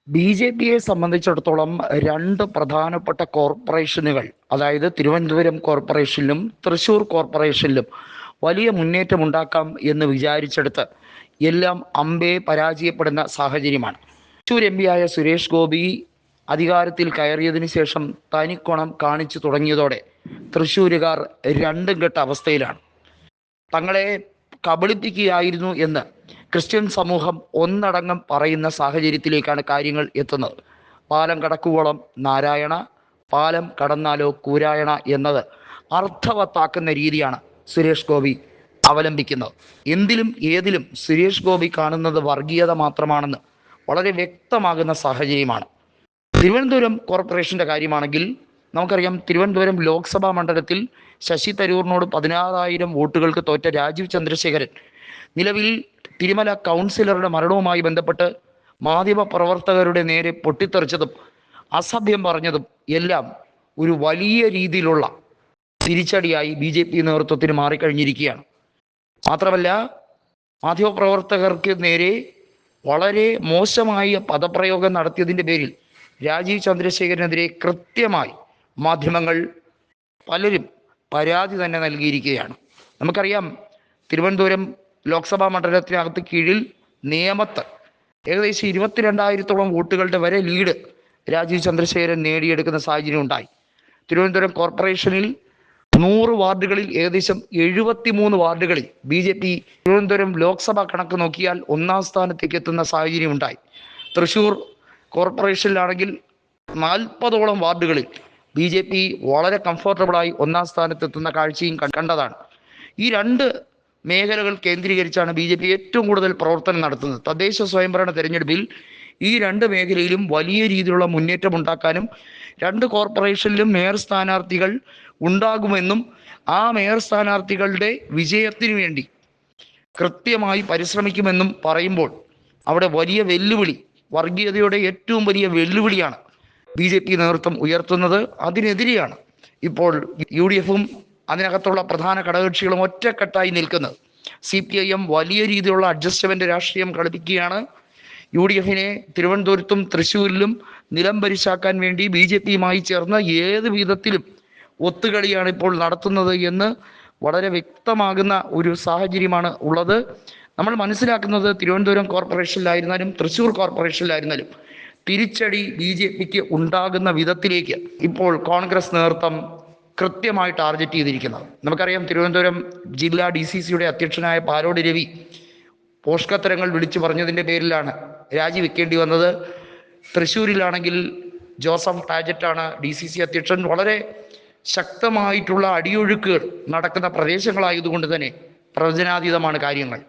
ബി.ജെ.പിയെ സംബന്ധിച്ചിടത്തോളം രണ്ട് പ്രധാനപ്പെട്ട കോർപ്പറേഷനുകൾ, അതായത് തിരുവനന്തപുരം കോർപ്പറേഷനിലും തൃശ്ശൂർ കോർപ്പറേഷനിലും വലിയ മുന്നേറ്റമുണ്ടാക്കാം എന്ന് വിചാരിച്ചെടുത്ത് എല്ലാം അമ്പേ പരാജയപ്പെടുന്ന സാഹചര്യമാണ്. തൃശ്ശൂർ എം പിയായ സുരേഷ് ഗോപി അധികാരത്തിൽ കയറിയതിനു ശേഷം തനിക്കൊണം കാണിച്ചു തുടങ്ങിയതോടെ തൃശ്ശൂരുകാർ രണ്ടും കെട്ട അവസ്ഥയിലാണ്. തങ്ങളെ കബളിപ്പിക്കുകയായിരുന്നു എന്ന് ക്രിസ്ത്യൻ സമൂഹം ഒന്നടങ്കം പറയുന്ന സാഹചര്യത്തിലേക്കാണ് കാര്യങ്ങൾ എത്തുന്നത്. പാലം കടക്കുവോളം നാരായണ, പാലം കടന്നാലോ കൂരായണ എന്നത് അർത്ഥവത്താക്കുന്ന രീതിയാണ് സുരേഷ് ഗോപി അവലംബിക്കുന്നത്. എന്തിലും ഏതിലും സുരേഷ് ഗോപി കാണുന്നത് വർഗീയത മാത്രമാണെന്ന് വളരെ വ്യക്തമാകുന്ന സാഹചര്യമാണ്. തിരുവനന്തപുരം കോർപ്പറേഷൻ്റെ കാര്യമാണെങ്കിൽ നമുക്കറിയാം, തിരുവനന്തപുരം ലോക്സഭാ മണ്ഡലത്തിൽ ശശി തരൂറിനോട് 16,000 വോട്ടുകൾക്ക് തോറ്റ രാജീവ് ചന്ദ്രശേഖരൻ നിലവിൽ തിരുമല കൗൺസിലറുടെ മരണവുമായി ബന്ധപ്പെട്ട് മാധ്യമ പ്രവർത്തകരുടെ നേരെ പൊട്ടിത്തെറിച്ചതും അസഭ്യം പറഞ്ഞതും എല്ലാം ഒരു വലിയ രീതിയിലുള്ള തിരിച്ചടിയായി ബി.ജെ.പി നേതൃത്വത്തിന് മാറിക്കഴിഞ്ഞിരിക്കുകയാണ്. മാത്രമല്ല, മാധ്യമപ്രവർത്തകർക്ക് നേരെ വളരെ മോശമായ പദപ്രയോഗം നടത്തിയതിൻ്റെ പേരിൽ രാജീവ് ചന്ദ്രശേഖരനെതിരെ കൃത്യമായി മാധ്യമങ്ങൾ പലരും പരാതി തന്നെ നൽകിയിരിക്കുകയാണ്. നമുക്കറിയാം, തിരുവനന്തപുരം ലോക്സഭാ മണ്ഡലത്തിനകത്ത് കീഴിൽ നേമത്ത് ഏകദേശം 22,000-ഓളം വോട്ടുകളുടെ വരെ ലീഡ് രാജീവ് ചന്ദ്രശേഖരൻ നേടിയെടുക്കുന്ന സാഹചര്യം ഉണ്ടായി. തിരുവനന്തപുരം കോർപ്പറേഷനിൽ 100 വാർഡുകളിൽ ഏകദേശം 73 വാർഡുകളിൽ ബി.ജെ.പി തിരുവനന്തപുരം ലോക്സഭ കണക്ക് നോക്കിയാൽ ഒന്നാം സ്ഥാനത്തേക്ക് എത്തുന്ന സാഹചര്യം ഉണ്ടായി. തൃശ്ശൂർ കോർപ്പറേഷനിലാണെങ്കിൽ 40ഓളം വാർഡുകളിൽ ബി.ജെ.പി വളരെ കംഫർട്ടബിളായി ഒന്നാം സ്ഥാനത്തെത്തുന്ന കാഴ്ചയും കണ്ടതാണ്. ഈ രണ്ട് മേഖലകൾ കേന്ദ്രീകരിച്ചാണ് ബി.ജെ.പി ഏറ്റവും കൂടുതൽ പ്രവർത്തനം നടത്തുന്നത്. തദ്ദേശ സ്വയംഭരണ തെരഞ്ഞെടുപ്പിൽ ഈ രണ്ട് മേഖലയിലും വലിയ രീതിയിലുള്ള മുന്നേറ്റം ഉണ്ടാക്കാനും രണ്ട് കോർപ്പറേഷനിലും മേയർ സ്ഥാനാർത്ഥികൾ ഉണ്ടാകുമെന്നും ആ മേയർ സ്ഥാനാർത്ഥികളുടെ വിജയത്തിനു വേണ്ടി കൃത്യമായി പരിശ്രമിക്കുമെന്നും പറയുമ്പോൾ അവിടെ വലിയ വെല്ലുവിളി, വർഗീയതയുടെ ഏറ്റവും വലിയ വെല്ലുവിളിയാണ് ബി.ജെ.പി നേതൃത്വം ഉയർത്തുന്നത്. അതിനെതിരെയാണ് ഇപ്പോൾ UDF-ഉം അതിനകത്തുള്ള പ്രധാന ഘടകകക്ഷികളും ഒറ്റക്കെട്ടായി നിൽക്കുന്നത്. CPIM വലിയ രീതിയിലുള്ള അഡ്ജസ്റ്റ്മെന്റ് രാഷ്ട്രീയം കളിപ്പിക്കുകയാണ്. UDF-നെ തിരുവനന്തപുരത്തും തൃശ്ശൂരിലും നിലംപരിശാക്കാൻ വേണ്ടി ബി.ജെ.പിയുമായി ചേർന്ന് ഏത് വിധത്തിലും ഒത്തുകളിയാണ് ഇപ്പോൾ നടത്തുന്നത് എന്ന് വളരെ വ്യക്തമാകുന്ന ഒരു സാഹചര്യമാണ് ഉള്ളത്. നമ്മൾ മനസ്സിലാക്കുന്നത്, തിരുവനന്തപുരം കോർപ്പറേഷനിലായിരുന്നാലും തൃശ്ശൂർ കോർപ്പറേഷനിലായിരുന്നാലും തിരിച്ചടി ബി.ജെ.പിക്ക് ഉണ്ടാകുന്ന വിധത്തിലേക്ക് ഇപ്പോൾ കോൺഗ്രസ് നേതൃത്വം കൃത്യമായി ടാർഗറ്റ് ചെയ്തിരിക്കുന്നത്. നമുക്കറിയാം, തിരുവനന്തപുരം ജില്ലാ DCCയുടെ അധ്യക്ഷനായ പാലോട് രവി പോഷ്കത്തരങ്ങൾ വിളിച്ചു പറഞ്ഞതിൻ്റെ പേരിലാണ് രാജിവെക്കേണ്ടി വന്നത്. തൃശ്ശൂരിലാണെങ്കിൽ ജോസഫ് ടാജറ്റാണ് DCC അധ്യക്ഷൻ. വളരെ ശക്തമായിട്ടുള്ള അടിയൊഴുക്കുകൾ നടക്കുന്ന പ്രദേശങ്ങളായതുകൊണ്ട് തന്നെ പ്രവചനാതീതമാണ് കാര്യങ്ങൾ.